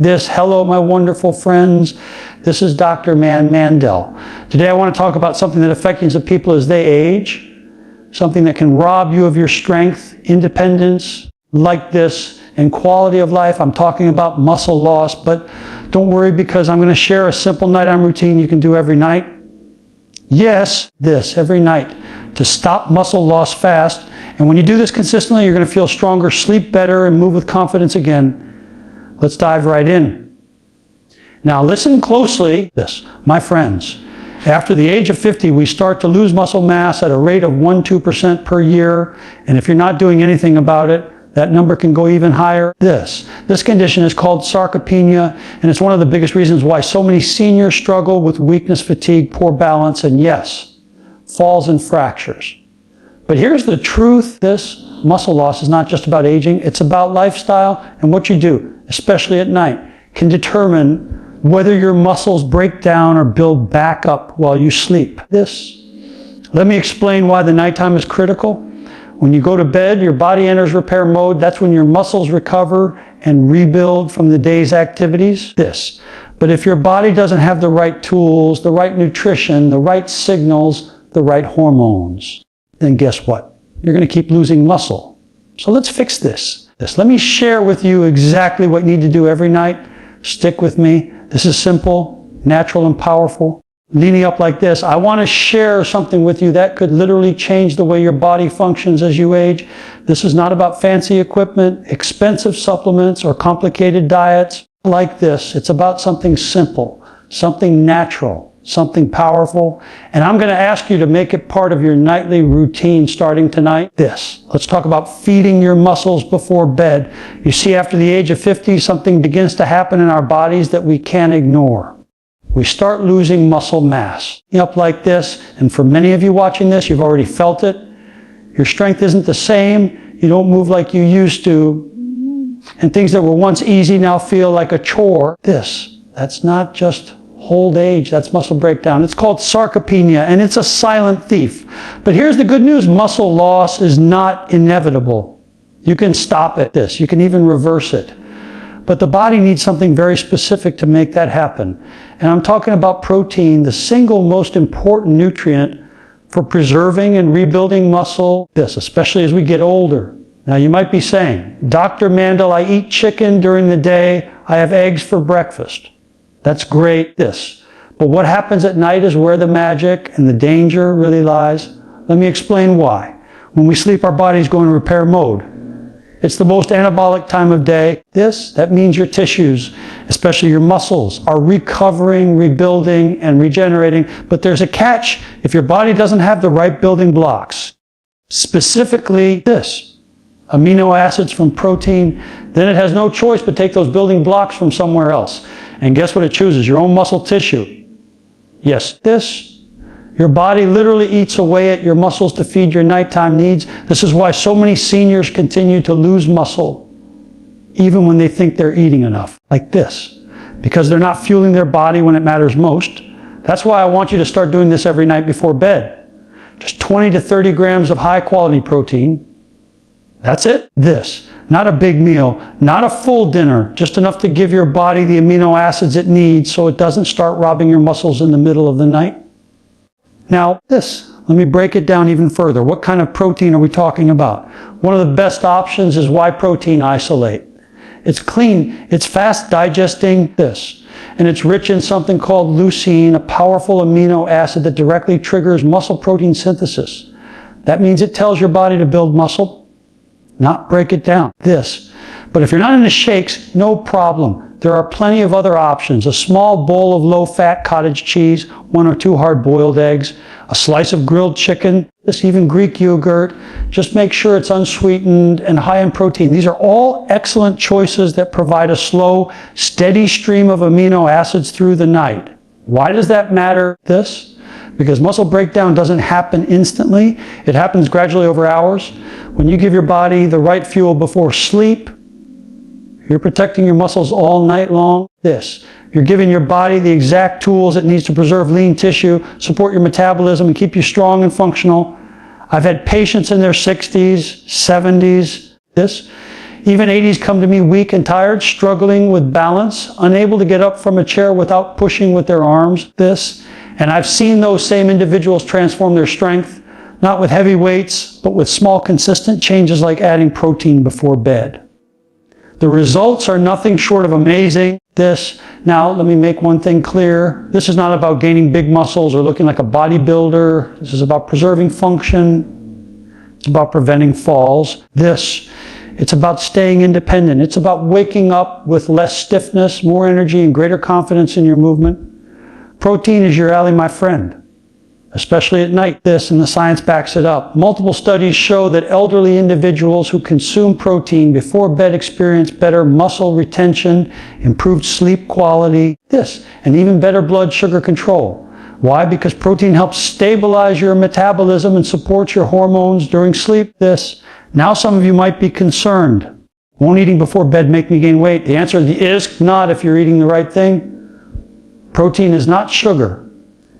Hello, my wonderful friends. This is Dr. Mandell. Today I want to talk about something that affects the people as they age, something that can rob you of your strength, independence, like this, and quality of life. I'm talking about muscle loss, but don't worry because I'm going to share a simple nighttime routine you can do every night. Yes, every night to stop muscle loss fast. And when you do this consistently, you're going to feel stronger, sleep better, and move with confidence again. Let's dive right in. Now listen closely. My friends, after the age of 50, we start to lose muscle mass at a rate of 1-2% per year. And if you're not doing anything about it, that number can go even higher. This condition is called sarcopenia, and it's one of the biggest reasons why so many seniors struggle with weakness, fatigue, poor balance, and yes, falls and fractures. But here's the truth. This muscle loss is not just about aging. It's about lifestyle, and what you do, especially at night, can determine whether your muscles break down or build back up while you sleep. Let me explain why the nighttime is critical. When you go to bed, your body enters repair mode. That's when your muscles recover and rebuild from the day's activities. But if your body doesn't have the right tools, the right nutrition, the right signals, the right hormones, then guess what? You're going to keep losing muscle. So let's fix this. Let me share with you exactly what you need to do every night. Stick with me. This is simple, natural, and powerful. Leaning up like this, I want to share something with you that could literally change the way your body functions as you age. This is not about fancy equipment, expensive supplements, or complicated diets like this. It's about something simple, something natural, something powerful. And I'm going to ask you to make it part of your nightly routine starting tonight. Let's talk about feeding your muscles before bed. You see, after the age of 50, something begins to happen in our bodies that we can't ignore. We start losing muscle mass. Up like this, and for many of you watching this, you've already felt it. Your strength isn't the same. You don't move like you used to. And things that were once easy now feel like a chore. That's not just old age, that's muscle breakdown. It's called sarcopenia, and it's a silent thief. But here's the good news, muscle loss is not inevitable. You can stop it. You can even reverse it. But the body needs something very specific to make that happen. And I'm talking about protein, the single most important nutrient for preserving and rebuilding muscle, especially as we get older. Now you might be saying, Dr. Mandell, I eat chicken during the day, I have eggs for breakfast. That's great, But what happens at night is where the magic and the danger really lies. Let me explain why. When we sleep, our bodies go in repair mode. It's the most anabolic time of day. That means your tissues, especially your muscles, are recovering, rebuilding, and regenerating. But there's a catch if your body doesn't have the right building blocks. Specifically amino acids from protein, then it has no choice but take those building blocks from somewhere else. And guess what it chooses? Your own muscle tissue. Your body literally eats away at your muscles to feed your nighttime needs. This is why so many seniors continue to lose muscle, even when they think they're eating enough, like this, because they're not fueling their body when it matters most. That's why I want you to start doing this every night before bed. Just 20 to 30 grams of high quality protein. That's it. Not a big meal, not a full dinner, just enough to give your body the amino acids it needs so it doesn't start robbing your muscles in the middle of the night. Now, let me break it down even further. What kind of protein are we talking about? One of the best options is whey protein isolate. It's clean, it's fast digesting, and it's rich in something called leucine, a powerful amino acid that directly triggers muscle protein synthesis. That means it tells your body to build muscle, not break it down. But if you're not into shakes, no problem. There are plenty of other options. A small bowl of low-fat cottage cheese, 1 or 2 hard-boiled eggs, a slice of grilled chicken, even Greek yogurt. Just make sure it's unsweetened and high in protein. These are all excellent choices that provide a slow, steady stream of amino acids through the night. Why does that matter? Because muscle breakdown doesn't happen instantly. It happens gradually over hours. When you give your body the right fuel before sleep, you're protecting your muscles all night long. You're giving your body the exact tools it needs to preserve lean tissue, support your metabolism, and keep you strong and functional. I've had patients in their 60s, 70s. Even 80s come to me weak and tired, struggling with balance, unable to get up from a chair without pushing with their arms. And I've seen those same individuals transform their strength, not with heavy weights, but with small consistent changes like adding protein before bed. The results are nothing short of amazing. Now let me make one thing clear. This is not about gaining big muscles or looking like a bodybuilder. This is about preserving function. It's about preventing falls. It's about staying independent. It's about waking up with less stiffness, more energy, and greater confidence in your movement. Protein is your ally, my friend, especially at night. And the science backs it up. Multiple studies show that elderly individuals who consume protein before bed experience better muscle retention, improved sleep quality, and even better blood sugar control. Why? Because protein helps stabilize your metabolism and supports your hormones during sleep. Now some of you might be concerned. Won't eating before bed make me gain weight? The answer is not if you're eating the right thing. Protein is not sugar.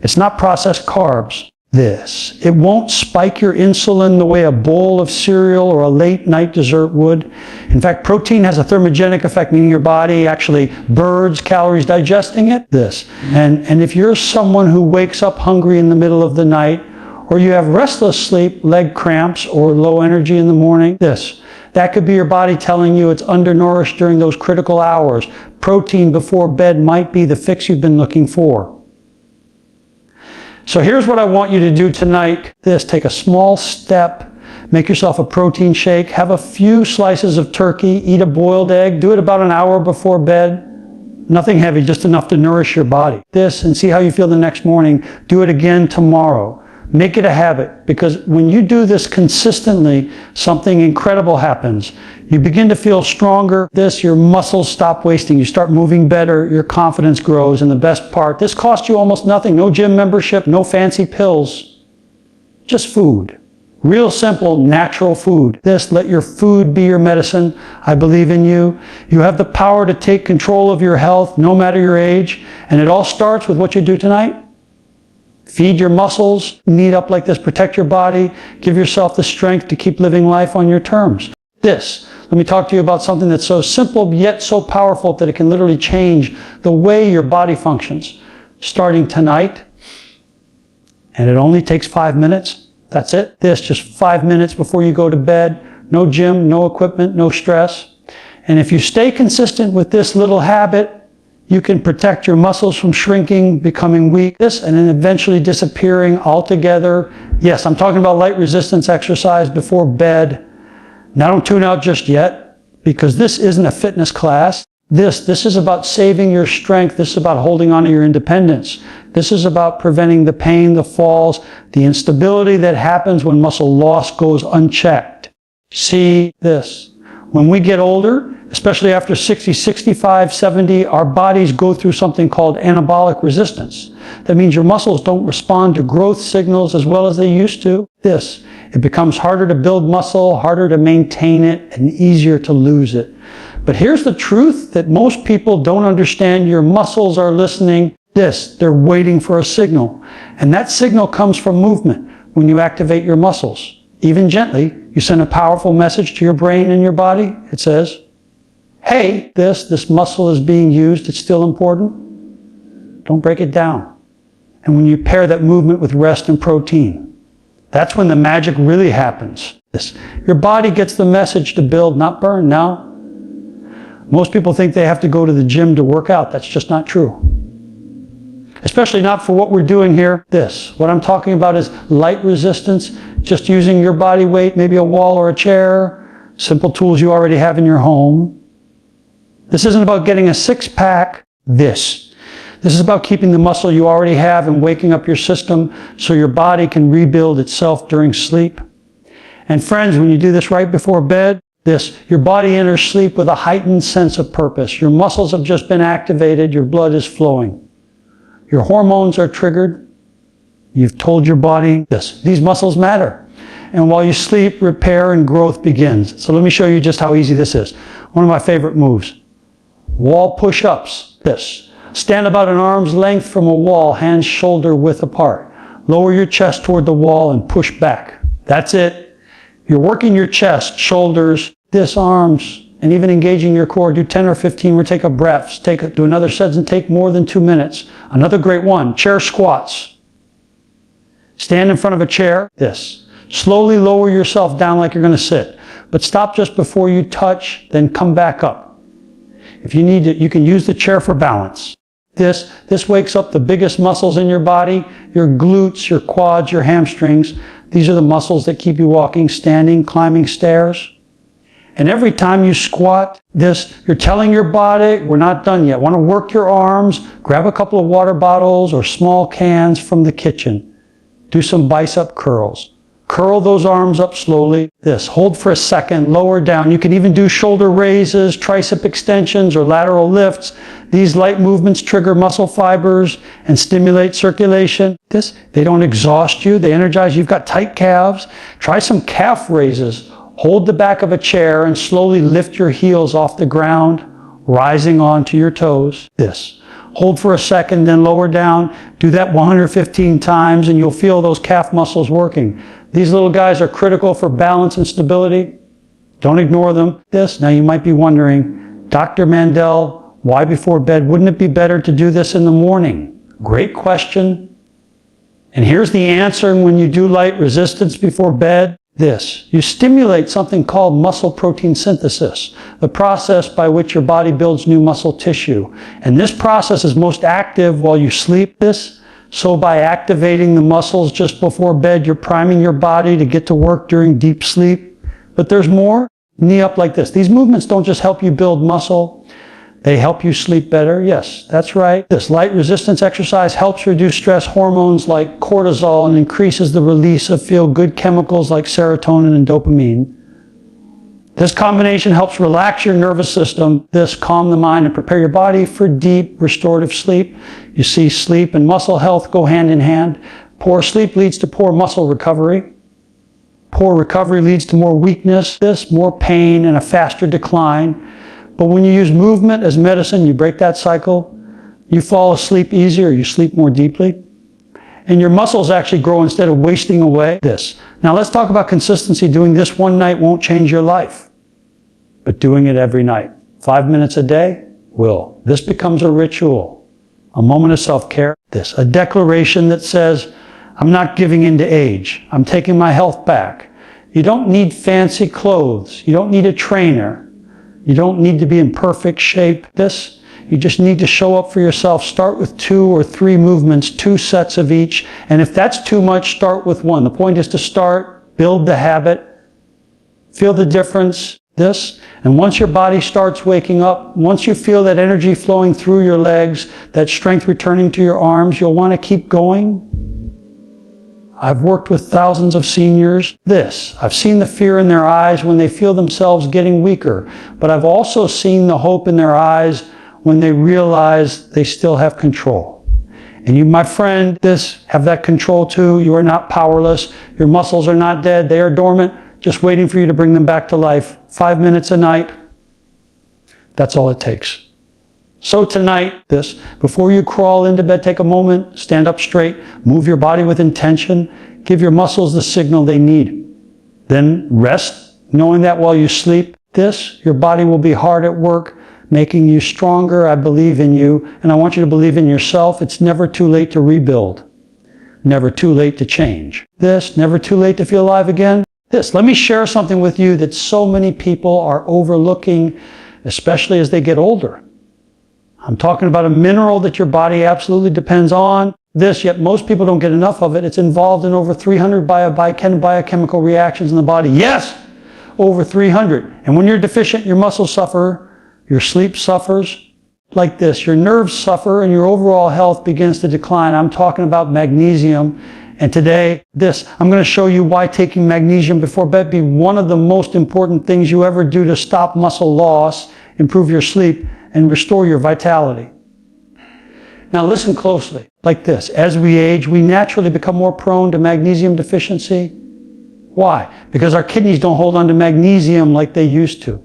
It's not processed carbs. It won't spike your insulin the way a bowl of cereal or a late night dessert would. In fact, protein has a thermogenic effect, meaning your body actually burns calories digesting it. And if you're someone who wakes up hungry in the middle of the night, or you have restless sleep, leg cramps, or low energy in the morning, that could be your body telling you it's undernourished during those critical hours. Protein before bed might be the fix you've been looking for. So here's what I want you to do tonight. Take a small step, make yourself a protein shake, have a few slices of turkey, eat a boiled egg, do it about an hour before bed. Nothing heavy, just enough to nourish your body. And see how you feel the next morning. Do it again tomorrow. Make it a habit, because when you do this consistently, something incredible happens. You begin to feel stronger. Your muscles stop wasting. You start moving better. Your confidence grows. And the best part, this costs you almost nothing. No gym membership, no fancy pills. Just food. Real simple, natural food. Let your food be your medicine. I believe in you. You have the power to take control of your health, no matter your age. And it all starts with what you do tonight. Feed your muscles, knead up like this, protect your body, give yourself the strength to keep living life on your terms. Let me talk to you about something that's so simple yet so powerful that it can literally change the way your body functions. Starting tonight, and it only takes 5 minutes. That's it. Just 5 minutes before you go to bed. No gym, no equipment, no stress. And if you stay consistent with this little habit, you can protect your muscles from shrinking, becoming weak, and then eventually disappearing altogether. Yes, I'm talking about light resistance exercise before bed. Now don't tune out just yet, because this isn't a fitness class. This is about saving your strength. This is about holding on to your independence. This is about preventing the pain, the falls, the instability that happens when muscle loss goes unchecked. See this. When we get older, especially after 60, 65, 70, our bodies go through something called anabolic resistance. That means your muscles don't respond to growth signals as well as they used to. It becomes harder to build muscle, harder to maintain it, and easier to lose it. But here's the truth that most people don't understand. Your muscles are listening. They're waiting for a signal. And that signal comes from movement. When you activate your muscles, even gently, you send a powerful message to your brain and your body. It says, hey, this muscle is being used. It's still important. Don't break it down. And when you pair that movement with rest and protein, that's when the magic really happens. Your body gets the message to build, not burn. Now, most people think they have to go to the gym to work out. That's just not true. Especially not for what we're doing here. What I'm talking about is light resistance, just using your body weight, maybe a wall or a chair, simple tools you already have in your home. This isn't about getting a six-pack. This is about keeping the muscle you already have and waking up your system so your body can rebuild itself during sleep. And friends, when you do this right before bed, your body enters sleep with a heightened sense of purpose. Your muscles have just been activated. Your blood is flowing. Your hormones are triggered. You've told your body these muscles matter. And while you sleep, repair and growth begins. So let me show you just how easy this is. One of my favorite moves. Wall push-ups. Stand about an arm's length from a wall, hands shoulder width apart. Lower your chest toward the wall and push back. That's it. You're working your chest, shoulders, arms, and even engaging your core. Do 10 or 15 rotative breaths. Do another set and take more than 2 minutes. Another great one, chair squats. Stand in front of a chair, this. Slowly lower yourself down like you're going to sit, but stop just before you touch, then come back up. If you need to, you can use the chair for balance. This wakes up the biggest muscles in your body, your glutes, your quads, your hamstrings. These are the muscles that keep you walking, standing, climbing stairs. And every time you squat, you're telling your body, we're not done yet. Want to work your arms, grab a couple of water bottles or small cans from the kitchen. Do some bicep curls. Curl those arms up slowly. Hold for a second, lower down. You can even do shoulder raises, tricep extensions, or lateral lifts. These light movements trigger muscle fibers and stimulate circulation. They don't exhaust you, they energize you. You've got tight calves. Try some calf raises. Hold the back of a chair and slowly lift your heels off the ground, rising onto your toes. Hold for a second, then lower down. Do that 115 times and you'll feel those calf muscles working. These little guys are critical for balance and stability. Don't ignore them. Now you might be wondering, Dr. Mandell, why before bed? Wouldn't it be better to do this in the morning? Great question. And here's the answer when you do light resistance before bed. You stimulate something called muscle protein synthesis, the process by which your body builds new muscle tissue. And this process is most active while you sleep. So by activating the muscles just before bed, you're priming your body to get to work during deep sleep. But there's more. Knee up like this. These movements don't just help you build muscle, they help you sleep better. Yes, that's right. This light resistance exercise helps reduce stress hormones like cortisol and increases the release of feel-good chemicals like serotonin and dopamine. This combination helps relax your nervous system, calm the mind and prepare your body for deep restorative sleep. You see, sleep and muscle health go hand in hand. Poor sleep leads to poor muscle recovery. Poor recovery leads to more weakness, more pain and a faster decline. But when you use movement as medicine, you break that cycle. You fall asleep easier, you sleep more deeply. And your muscles actually grow instead of wasting away. Now let's talk about consistency. Doing this one night won't change your life, but doing it every night, 5 minutes a day, will. This becomes a ritual, a moment of self-care. A declaration that says, I'm not giving in to age. I'm taking my health back. You don't need fancy clothes. You don't need a trainer. You don't need to be in perfect shape. You just need to show up for yourself. Start with 2 or 3 movements, 2 sets of each. And if that's too much, start with 1. The point is to start, build the habit, feel the difference. And once your body starts waking up, once you feel that energy flowing through your legs, that strength returning to your arms, you'll want to keep going. I've worked with thousands of seniors. I've seen the fear in their eyes when they feel themselves getting weaker, but I've also seen the hope in their eyes when they realize they still have control. And you, my friend, have that control too. You are not powerless. Your muscles are not dead. They are dormant, just waiting for you to bring them back to life. 5 minutes a night. That's all it takes. So tonight, before you crawl into bed, take a moment, stand up straight, move your body with intention, give your muscles the signal they need. Then rest, knowing that while you sleep, your body will be hard at work, making you stronger. I believe in you, and I want you to believe in yourself. It's never too late to rebuild. Never too late to change. Never too late to feel alive again. Let me share something with you that so many people are overlooking, especially as they get older. I'm talking about a mineral that your body absolutely depends on. Yet most people don't get enough of it. It's involved in over 300 biochemical reactions in the body. Yes, over 300. And when you're deficient, your muscles suffer, your sleep suffers. Like your nerves suffer and your overall health begins to decline. I'm talking about magnesium. And today, I'm going to show you why taking magnesium before bed be one of the most important things you ever do to stop muscle loss, improve your sleep, and restore your vitality. Now listen closely. As we age, we naturally become more prone to magnesium deficiency. Why? Because our kidneys don't hold on to magnesium like they used to.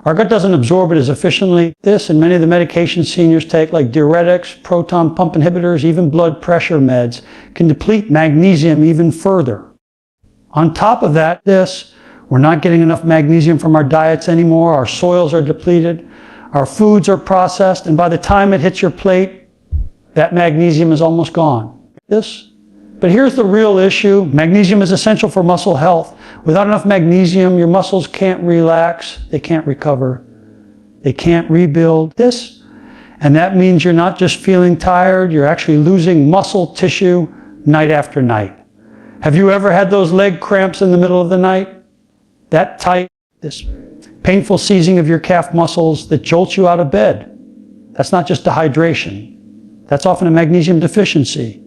Our gut doesn't absorb it as efficiently. And many of the medications seniors take, like diuretics, proton pump inhibitors, even blood pressure meds, can deplete magnesium even further. On top of that, We're not getting enough magnesium from our diets anymore. Our soils are depleted. Our foods are processed. And by the time it hits your plate, that magnesium is almost gone. But here's the real issue. Magnesium is essential for muscle health. Without enough magnesium, your muscles can't relax. They can't recover. They can't rebuild. And that means you're not just feeling tired. You're actually losing muscle tissue night after night. Have you ever had those leg cramps in the middle of the night? That tight, this painful seizing of your calf muscles that jolts you out of bed. That's not just dehydration. That's often a magnesium deficiency.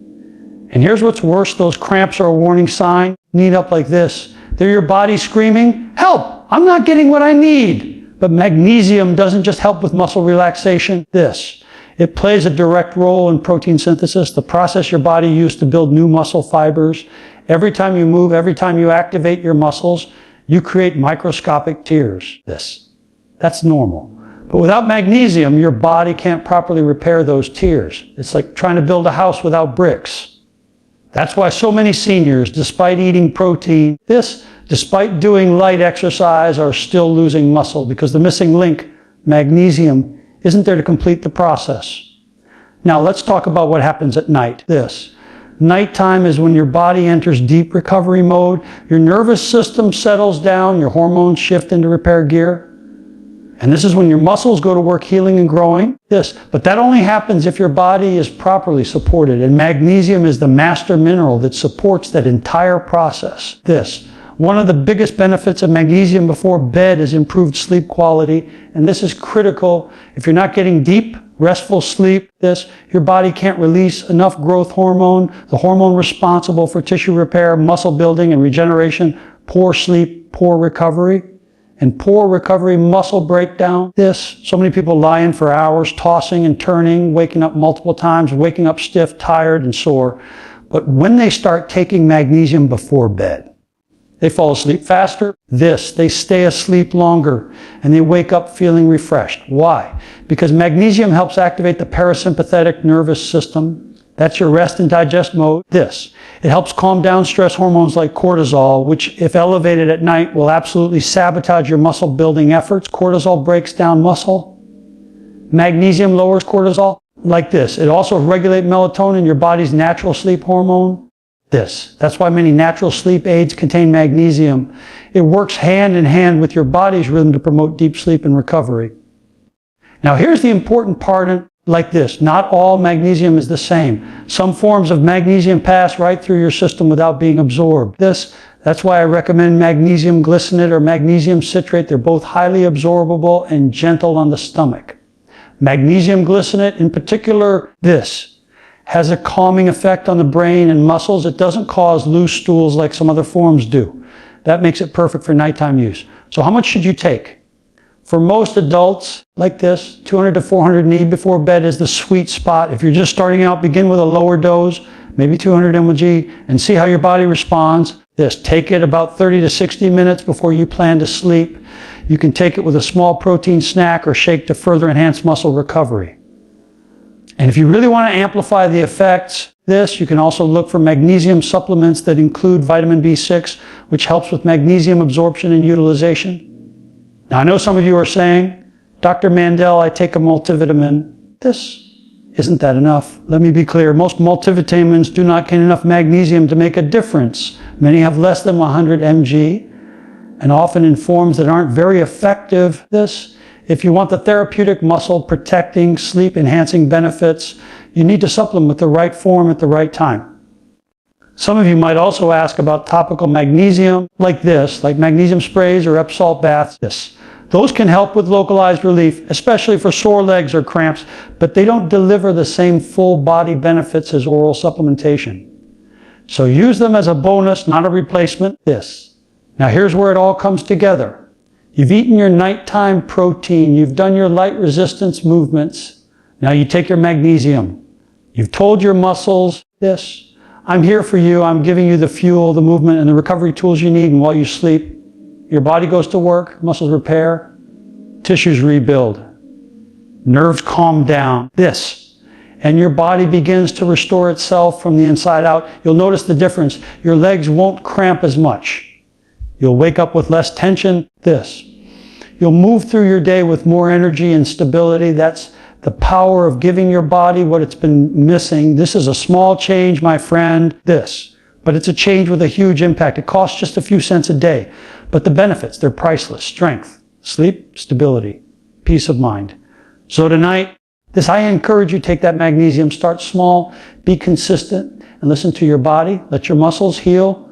And here's what's worse, those cramps are a warning sign. Kneed up like this. They're your body screaming, help, I'm not getting what I need. But magnesium doesn't just help with muscle relaxation. It plays a direct role in protein synthesis, the process your body used to build new muscle fibers. Every time you move, every time you activate your muscles, you create microscopic tears. That's normal. But without magnesium, your body can't properly repair those tears. It's like trying to build a house without bricks. That's why so many seniors, despite eating protein, despite doing light exercise, are still losing muscle because the missing link, magnesium, isn't there to complete the process. Now let's talk about what happens at night. Nighttime is when your body enters deep recovery mode, your nervous system settles down, your hormones shift into repair gear. And this is when your muscles go to work healing and growing. But that only happens if your body is properly supported. And magnesium is the master mineral that supports that entire process. One of the biggest benefits of magnesium before bed is improved sleep quality. And this is critical. If you're not getting deep, restful sleep, your body can't release enough growth hormone, the hormone responsible for tissue repair, muscle building, and regeneration. Poor sleep, poor recovery. And poor recovery, muscle breakdown. So many people lie in for hours, tossing and turning, waking up multiple times, waking up stiff, tired, and sore. But when they start taking magnesium before bed, they fall asleep faster. They stay asleep longer, and they wake up feeling refreshed. Why? Because magnesium helps activate the parasympathetic nervous system. That's your rest and digest mode. It helps calm down stress hormones like cortisol, which, if elevated at night, will absolutely sabotage your muscle building efforts. Cortisol breaks down muscle. Magnesium lowers cortisol like this. It also regulates melatonin, your body's natural sleep hormone. That's why many natural sleep aids contain magnesium. It works hand in hand with your body's rhythm to promote deep sleep and recovery. Now here's the important part. Not all magnesium is the same. Some forms of magnesium pass right through your system without being absorbed. That's why I recommend magnesium glycinate or magnesium citrate. They're both highly absorbable and gentle on the stomach. Magnesium glycinate in particular, has a calming effect on the brain and muscles. It doesn't cause loose stools like some other forms do. That makes it perfect for nighttime use. So how much should you take? For most adults, 200 to 400 mg before bed is the sweet spot. If you're just starting out, begin with a lower dose, maybe 200 mg, and see how your body responds. Take it about 30 to 60 minutes before you plan to sleep. You can take it with a small protein snack or shake to further enhance muscle recovery. And if you really want to amplify the effects, you can also look for magnesium supplements that include vitamin B6, which helps with magnesium absorption and utilization. Now, I know some of you are saying, Dr. Mandell, I take a multivitamin. Isn't that enough? Let me be clear. Most multivitamins do not contain enough magnesium to make a difference. Many have less than 100 mg, and often in forms that aren't very effective. If you want the therapeutic, muscle protecting, sleep enhancing benefits, you need to supplement with the right form at the right time. Some of you might also ask about topical magnesium like magnesium sprays or Epsalt baths. Those can help with localized relief, especially for sore legs or cramps, but they don't deliver the same full body benefits as oral supplementation. So use them as a bonus, not a replacement. Now here's where it all comes together. You've eaten your nighttime protein. You've done your light resistance movements. Now you take your magnesium. You've told your muscles, I'm here for you. I'm giving you the fuel, the movement, and the recovery tools you need. And while you sleep, your body goes to work, muscles repair, tissues rebuild, nerves calm down. And your body begins to restore itself from the inside out. You'll notice the difference. Your legs won't cramp as much. You'll wake up with less tension. This. You'll move through your day with more energy and stability. That's the power of giving your body what it's been missing. This is a small change, my friend. This. But it's a change with a huge impact. It costs just a few cents a day. But the benefits, they're priceless. Strength, sleep, stability, peace of mind. So tonight, I encourage you to take that magnesium. Start small, be consistent, and listen to your body. Let your muscles heal.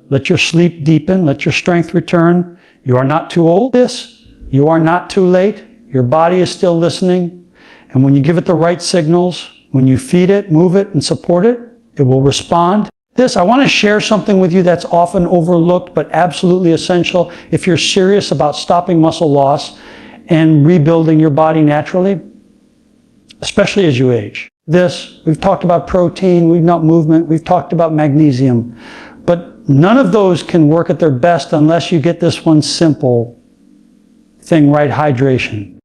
Let your sleep deepen. Let your strength return. You are not too old. You are not too late. Your body is still listening. And when you give it the right signals, when you feed it, move it, and support it, it will respond. I want to share something with you that's often overlooked, but absolutely essential if you're serious about stopping muscle loss and rebuilding your body naturally, especially as you age. We've talked about protein, we've not movement, we've talked about magnesium, but none of those can work at their best unless you get this one simple thing right, hydration.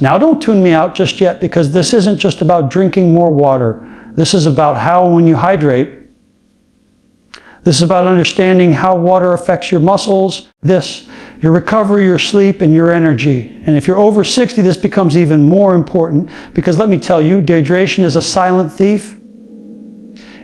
Now don't tune me out just yet, because this isn't just about drinking more water. This is about how, when you hydrate, this is about understanding how water affects your muscles, your recovery, your sleep, and your energy. And if you're over 60, this becomes even more important, because let me tell you, dehydration is a silent thief.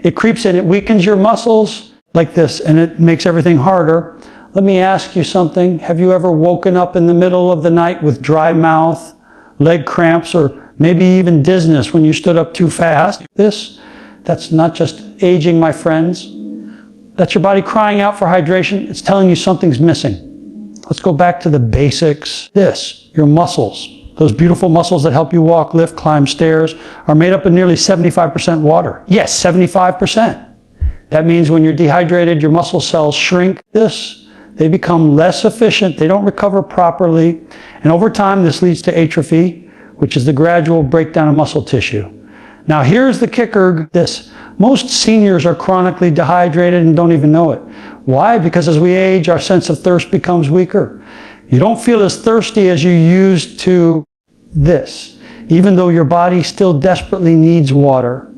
It creeps in, it weakens your muscles like this, and it makes everything harder. Let me ask you something. Have you ever woken up in the middle of the night with dry mouth, leg cramps, or maybe even dizziness when you stood up too fast? That's not just aging, my friends. That's your body crying out for hydration. It's telling you something's missing. Let's go back to the basics. Your muscles, those beautiful muscles that help you walk, lift, climb stairs, are made up of nearly 75% water. Yes, 75%. That means when you're dehydrated, your muscle cells shrink. They become less efficient. They don't recover properly. And over time, this leads to atrophy, which is the gradual breakdown of muscle tissue. Now, here's the kicker. Most seniors are chronically dehydrated and don't even know it. Why? Because as we age, our sense of thirst becomes weaker. You don't feel as thirsty as you used to, even though your body still desperately needs water.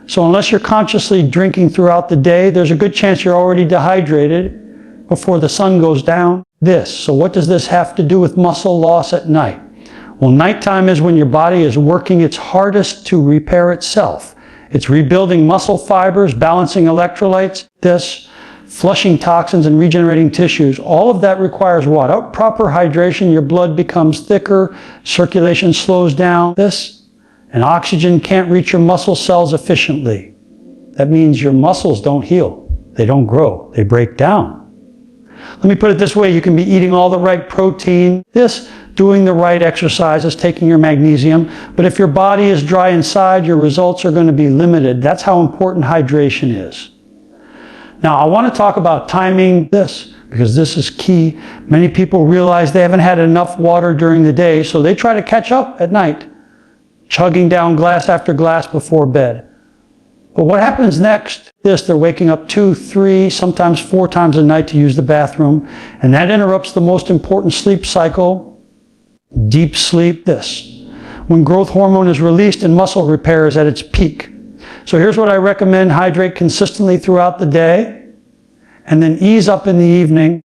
So unless you're consciously drinking throughout the day, there's a good chance you're already dehydrated before the sun goes down. So what does this have to do with muscle loss at night? Well, nighttime is when your body is working its hardest to repair itself. It's rebuilding muscle fibers, balancing electrolytes, flushing toxins, and regenerating tissues. All of that requires what? Proper hydration. Your blood becomes thicker, circulation slows down, and oxygen can't reach your muscle cells efficiently. That means your muscles don't heal. They don't grow. They break down. Let me put it this way. You can be eating all the right protein, doing the right exercises, taking your magnesium, but if your body is dry inside, your results are going to be limited. That's how important hydration is. Now, I want to talk about timing because this is key. Many people realize they haven't had enough water during the day, so they try to catch up at night, chugging down glass after glass before bed. But what happens next? They're waking up 2, 3, sometimes 4 times a night to use the bathroom, and that interrupts the most important sleep cycle, deep sleep. When growth hormone is released and muscle repair is at its peak. So here's what I recommend. Hydrate consistently throughout the day, and then ease up in the evening.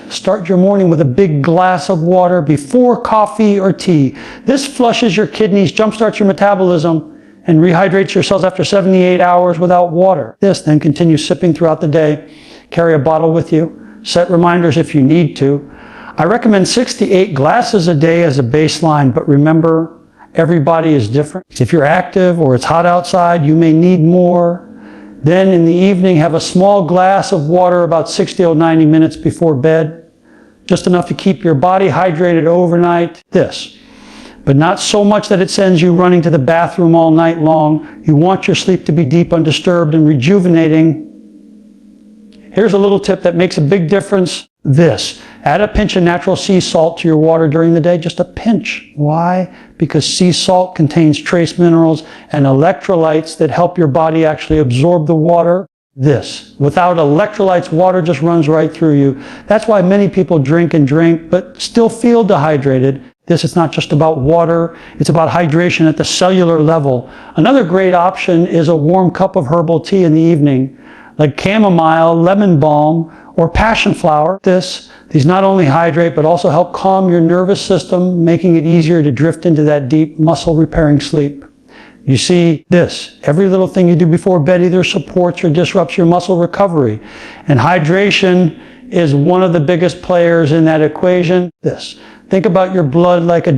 Start your morning with a big glass of water before coffee or tea. This flushes your kidneys, jumpstarts your metabolism, and rehydrates your cells after 78 hours without water. Then continue sipping throughout the day. Carry a bottle with you. Set reminders if you need to. I recommend 6 to 8 glasses a day as a baseline, but remember, everybody is different. If you're active or it's hot outside, you may need more. Then in the evening, have a small glass of water about 60 to 90 minutes before bed. Just enough to keep your body hydrated overnight. But not so much that it sends you running to the bathroom all night long. You want your sleep to be deep, undisturbed, and rejuvenating. Here's a little tip that makes a big difference. Add a pinch of natural sea salt to your water during the day, just a pinch. Why? Because sea salt contains trace minerals and electrolytes that help your body actually absorb the water. Without electrolytes, water just runs right through you. That's why many people drink and drink, but still feel dehydrated. Is not just about water, it's about hydration at the cellular level. Another great option is a warm cup of herbal tea in the evening, like chamomile, lemon balm, or passion flower. These not only hydrate, but also help calm your nervous system, making it easier to drift into that deep muscle repairing sleep. You see this, every little thing you do before bed either supports or disrupts your muscle recovery. And hydration is one of the biggest players in that equation. Think about your blood like a